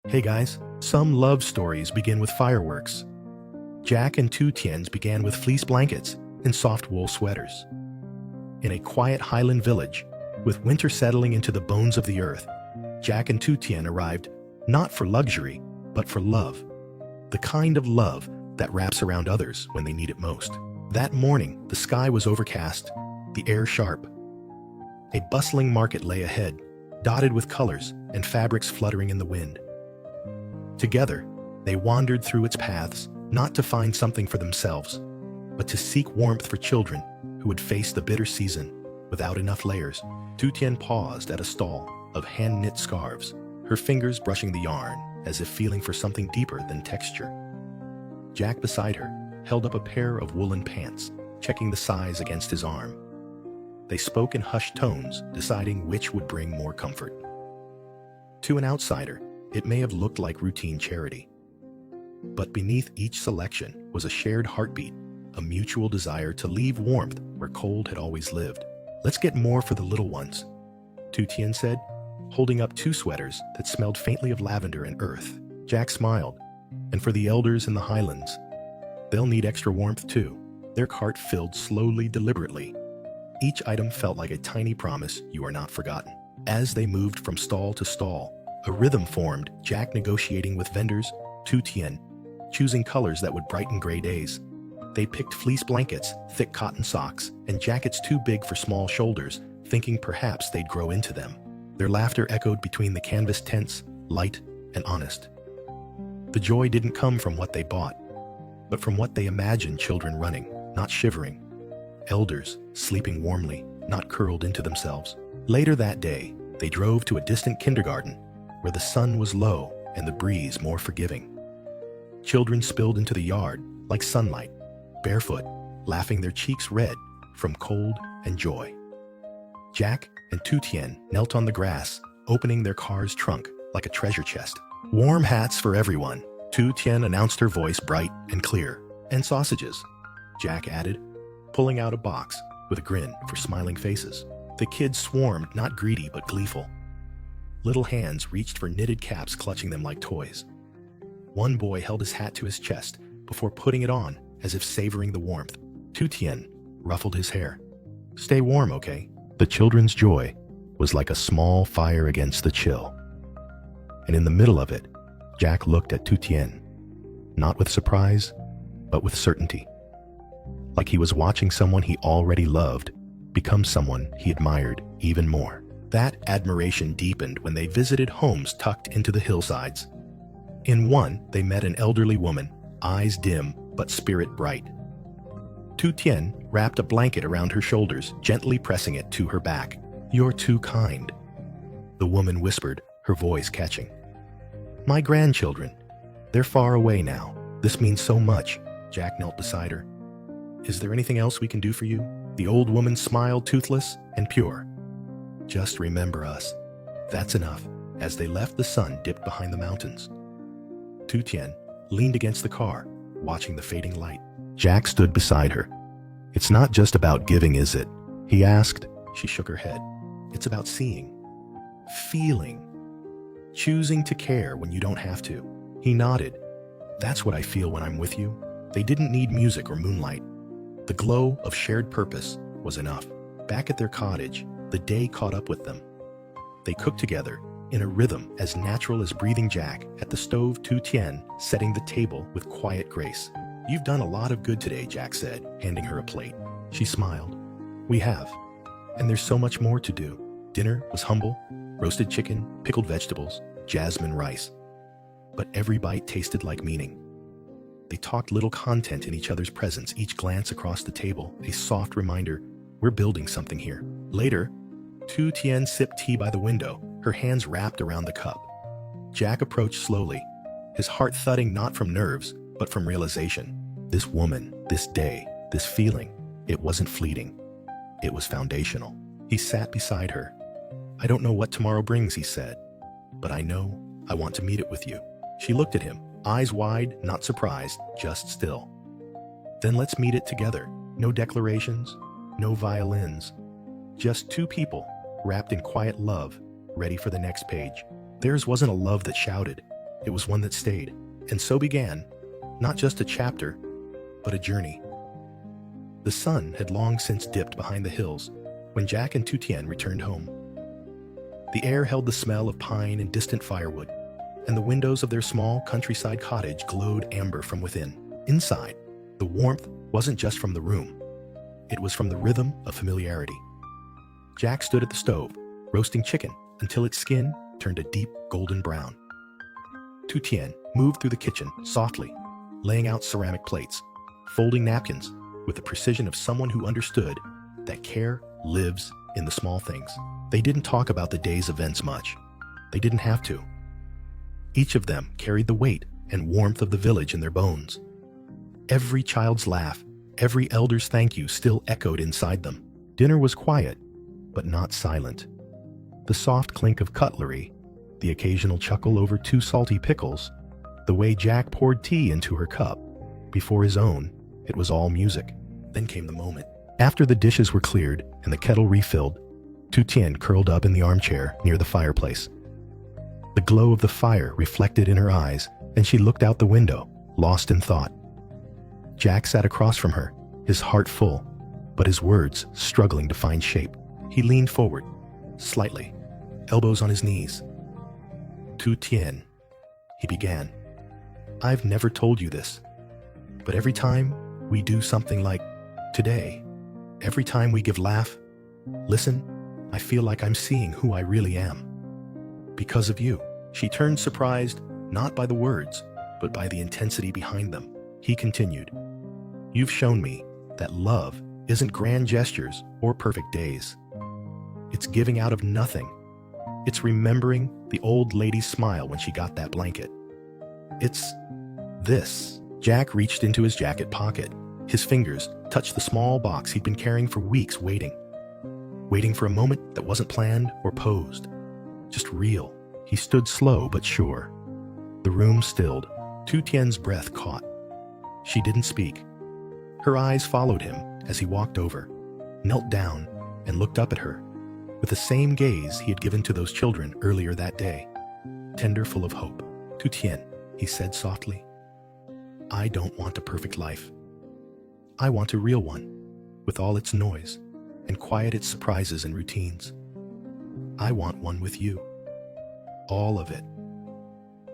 Hey guys, some love stories begin with fireworks. Jack and two Tiens began with fleece blankets and soft wool sweaters. In a quiet highland village, with winter settling into the bones of the earth, Jack and two Tien arrived not for luxury, but for love. The kind of love that wraps around others when they need it most. That morning, the sky was overcast, the air sharp. A bustling market lay ahead, dotted with colors and fabrics fluttering in the wind. Together, they wandered through its paths, not to find something for themselves, but to seek warmth for children who would face the bitter season without enough layers. Tu Tien paused at a stall of hand-knit scarves, her fingers brushing the yarn as if feeling for something deeper than texture. Jack beside her held up a pair of woolen pants, checking the size against his arm. They spoke in hushed tones, deciding which would bring more comfort. To an outsider, it may have looked like routine charity. But beneath each selection was a shared heartbeat, a mutual desire to leave warmth where cold had always lived. "Let's get more for the little ones," Tu Tien said, holding up two sweaters that smelled faintly of lavender and earth. Jack smiled. "And for the elders in the highlands, they'll need extra warmth too." Their cart filled slowly, deliberately. Each item felt like a tiny promise you are not forgotten. As they moved from stall to stall, a rhythm formed, Jack negotiating with vendors, Tu Tien choosing colors that would brighten gray days. They picked fleece blankets, thick cotton socks, and jackets too big for small shoulders, thinking perhaps they'd grow into them. Their laughter echoed between the canvas tents, light and honest. The joy didn't come from what they bought, but from what they imagined children running, not shivering. Elders sleeping warmly, not curled into themselves. Later that day, they drove to a distant kindergarten, where the sun was low and the breeze more forgiving. Children spilled into the yard like sunlight, barefoot, laughing their cheeks red from cold and joy. Jack and Tu Tien knelt on the grass, opening their car's trunk like a treasure chest. "Warm hats for everyone," Tu Tien announced, her voice bright and clear. "And sausages," Jack added, pulling out a box with a grin for smiling faces. The kids swarmed, not greedy but gleeful. Little hands reached for knitted caps, clutching them like toys. One boy held his hat to his chest before putting it on, as if savoring the warmth. Tu Tien ruffled his hair. "Stay warm, okay?" The children's joy was like a small fire against the chill. And in the middle of it, Jack looked at Tu Tien, not with surprise, but with certainty. Like he was watching someone he already loved become someone he admired even more. That admiration deepened when they visited homes tucked into the hillsides. In one, they met an elderly woman, eyes dim but spirit bright. Tu Tien wrapped a blanket around her shoulders, gently pressing it to her back. "You're too kind," the woman whispered, her voice catching. "My grandchildren, they're far away now. This means so much." Jack knelt beside her. "Is there anything else we can do for you?" The old woman smiled, toothless and pure. "Just remember us. That's enough." As they left, the sun dipped behind the mountains. Tu Tien leaned against the car, watching the fading light. Jack stood beside her. "It's not just about giving, is it?" he asked. She shook her head. "It's about seeing, feeling, choosing to care when you don't have to." He nodded. "That's what I feel when I'm with you." They didn't need music or moonlight. The glow of shared purpose was enough. Back at their cottage, the day caught up with them. They cooked together, in a rhythm as natural as breathing. Jack at the stove, Tu Tien setting the table with quiet grace. "You've done a lot of good today," Jack said, handing her a plate. She smiled. "We have. And there's so much more to do." Dinner was humble: roasted chicken, pickled vegetables, jasmine rice. But every bite tasted like meaning. They talked little content in each other's presence, each glance across the table a soft reminder, we're building something here. Later, Tu Tien sipped tea by the window, her hands wrapped around the cup. Jack approached slowly, his heart thudding not from nerves, but from realization. This woman, this day, this feeling, it wasn't fleeting. It was foundational. He sat beside her. "I don't know what tomorrow brings," he said, "but I know I want to meet it with you." She looked at him, eyes wide, not surprised, just still. "Then let's meet it together. No declarations, no violins. Just two people, wrapped in quiet love, ready for the next page." Theirs wasn't a love that shouted. it was one that stayed. And so began, not just a chapter, but a journey. The sun had long since dipped behind the hills when Jack and Tien returned home. The air held the smell of pine and distant firewood, and the windows of their small countryside cottage glowed amber from within. Inside, the warmth wasn't just from the room. It was from the rhythm of familiarity. Jack stood at the stove, roasting chicken until its skin turned a deep golden brown. Tien moved through the kitchen softly, laying out ceramic plates, folding napkins with the precision of someone who understood that care lives in the small things. They didn't talk about the day's events much. They didn't have to. Each of them carried the weight and warmth of the village in their bones. Every child's laugh, every elder's thank you still echoed inside them. Dinner was quiet, but not silent. The soft clink of cutlery, the occasional chuckle over 2 salty pickles, the way Jack poured tea into her cup before his own, it was all music. Then came the moment. After the dishes were cleared and the kettle refilled, Tien curled up in the armchair near the fireplace. The glow of the fire reflected in her eyes, and she looked out the window, lost in thought. Jack sat across from her, his heart full, but his words struggling to find shape. He leaned forward, slightly, elbows on his knees. Tien, he began. I've never told you this, but every time we do something like today, every time we give laugh, listen, I feel like I'm seeing who I really am. Because of you. She turned surprised, not by the words, but by the intensity behind them. He continued, you've shown me that love isn't grand gestures or perfect days. It's giving out of nothing. It's remembering the old lady's smile when she got that blanket. It's this. Jack reached into his jacket pocket. His fingers touched the small box he'd been carrying for weeks, waiting for a moment that wasn't planned or posed, just real. He stood slow but sure. The room stilled. Tien's breath caught. She didn't speak. Her eyes followed him as he walked over, knelt down, and looked up at her, with the same gaze he had given to those children earlier that day, tender, full of hope. Tien, he said softly, I don't want a perfect life. I want a real one, with all its noise, and quiet its surprises and routines. I want one with you. All of it.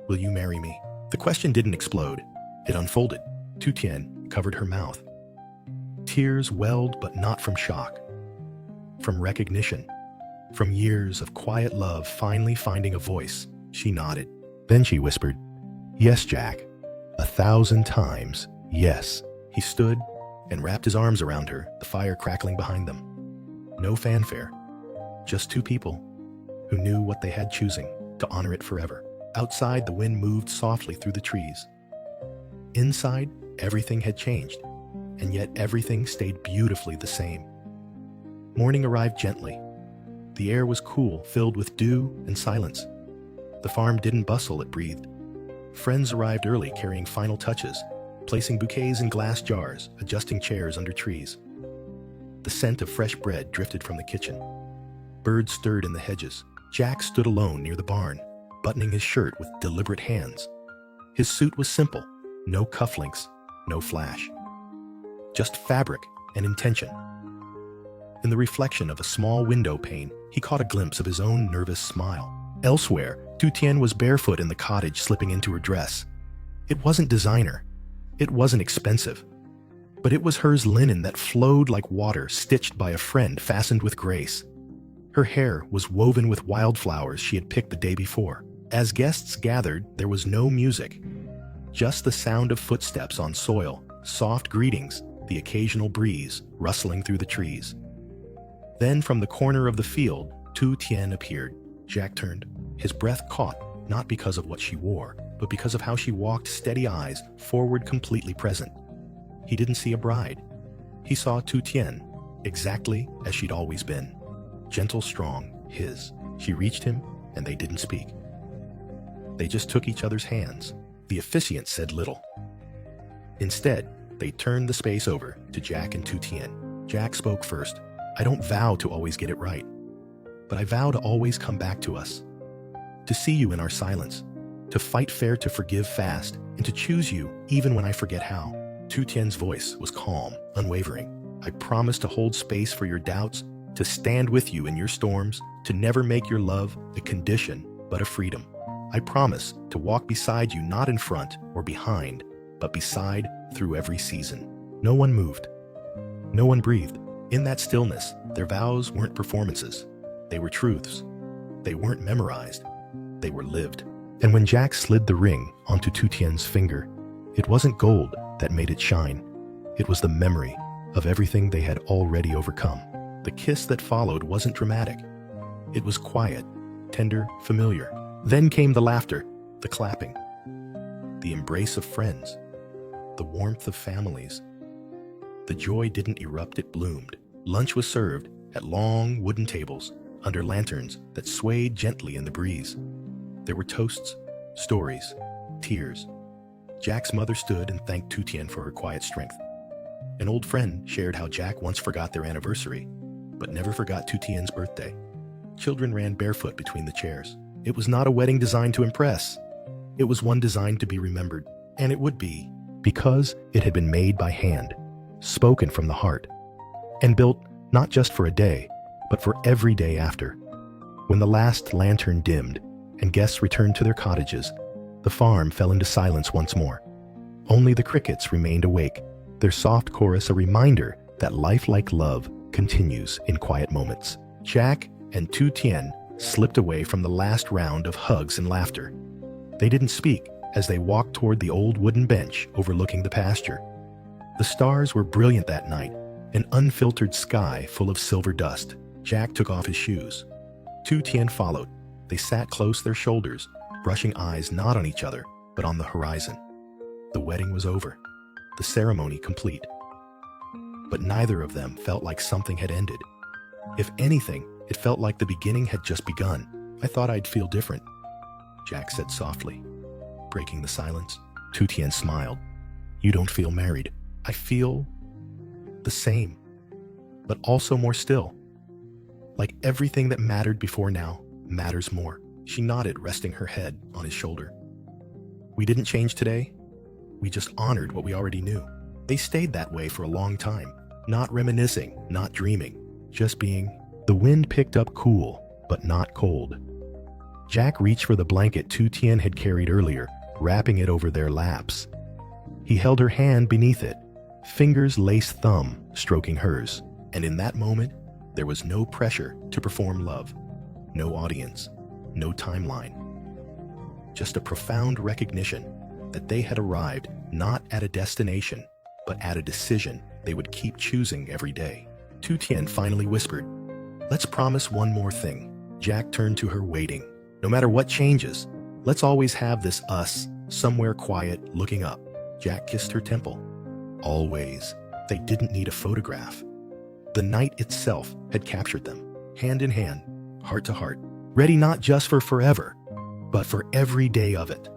Will you marry me? The question didn't explode. It unfolded. Tien covered her mouth. Tears welled, but not from shock. From recognition. From years of quiet love finally finding a voice. She nodded. Then she whispered, yes, Jack. 1,000 times, yes. He stood and wrapped his arms around her, the fire crackling behind them. No fanfare. Just 2 people who knew what they had choosing to honor it forever. Outside, the wind moved softly through the trees. Inside, everything had changed, and yet everything stayed beautifully the same. Morning arrived gently. The air was cool, filled with dew and silence. The farm didn't bustle, it breathed. Friends arrived early, carrying final touches, placing bouquets in glass jars, adjusting chairs under trees. The scent of fresh bread drifted from the kitchen. Birds stirred in the hedges. Jack stood alone near the barn, buttoning his shirt with deliberate hands. His suit was simple, no cufflinks, no flash. Just fabric and intention. In the reflection of a small window pane, he caught a glimpse of his own nervous smile. Elsewhere, Tien was barefoot in the cottage, slipping into her dress. It wasn't designer. It wasn't expensive. But it was hers linen that flowed like water, stitched by a friend, fastened with grace. Her hair was woven with wildflowers she had picked the day before. As guests gathered, there was no music. Just the sound of footsteps on soil, soft greetings, the occasional breeze rustling through the trees. Then from the corner of the field, Tien appeared. Jack turned. His breath caught, not because of what she wore, but because of how she walked, steady eyes, forward, completely present. He didn't see a bride. He saw Tien, exactly as she'd always been. Gentle, strong, his. She reached him, and they didn't speak. They just took each other's hands. The officiant said little. Instead, they turned the space over to Jack and Tien. Jack spoke first. I don't vow to always get it right, but I vow to always come back to us. To see you in our silence, to fight fair, to forgive fast, and to choose you even when I forget how. Tien's voice was calm, unwavering. I promise to hold space for your doubts, to stand with you in your storms, to never make your love a condition, but a freedom. I promise to walk beside you, not in front or behind, but beside through every season. No one moved. No one breathed. In that stillness, their vows weren't performances. They were truths. They weren't memorized. They were lived. And when Jack slid the ring onto Tien's finger, it wasn't gold that made it shine. It was the memory of everything they had already overcome. The kiss that followed wasn't dramatic. It was quiet, tender, familiar. Then came the laughter, the clapping, the embrace of friends, the warmth of families. The joy didn't erupt, it bloomed. Lunch was served at long wooden tables under lanterns that swayed gently in the breeze. There were toasts, stories, tears. Jack's mother stood and thanked Tien for her quiet strength. An old friend shared how Jack once forgot their anniversary, but never forgot Tien's birthday. Children ran barefoot between the chairs. It was not a wedding designed to impress. It was one designed to be remembered, and it would be, because it had been made by hand, spoken from the heart, and built not just for a day, but for every day after. When the last lantern dimmed and guests returned to their cottages, the farm fell into silence once more. Only the crickets remained awake, their soft chorus a reminder that life like love continues in quiet moments. Jack and Tien slipped away from the last round of hugs and laughter. They didn't speak as they walked toward the old wooden bench overlooking the pasture. The stars were brilliant that night, an unfiltered sky full of silver dust. Jack took off his shoes. Tien followed. They sat close, their shoulders, brushing eyes not on each other, but on the horizon. The wedding was over, the ceremony complete. But neither of them felt like something had ended. If anything, it felt like the beginning had just begun. I thought I'd feel different, Jack said softly, breaking the silence. Tien smiled. You don't feel married. I feel the same, but also more still. Like everything that mattered before now matters more. She nodded, resting her head on his shoulder. We didn't change today. We just honored what we already knew. They stayed that way for a long time, not reminiscing, not dreaming, just being. The wind picked up cool, but not cold. Jack reached for the blanket Tien had carried earlier, wrapping it over their laps. He held her hand beneath it, fingers laced thumb stroking hers, and in that moment, there was no pressure to perform love, no audience, no timeline. Just a profound recognition that they had arrived not at a destination, but at a decision they would keep choosing every day. Tien finally whispered, "Let's promise one more thing." Jack turned to her, waiting. No matter what changes, let's always have this us, somewhere quiet, looking up. Jack kissed her temple. Always. They didn't need a photograph. The night itself had captured them, hand in hand, heart to heart, ready not just for forever, but for every day of it.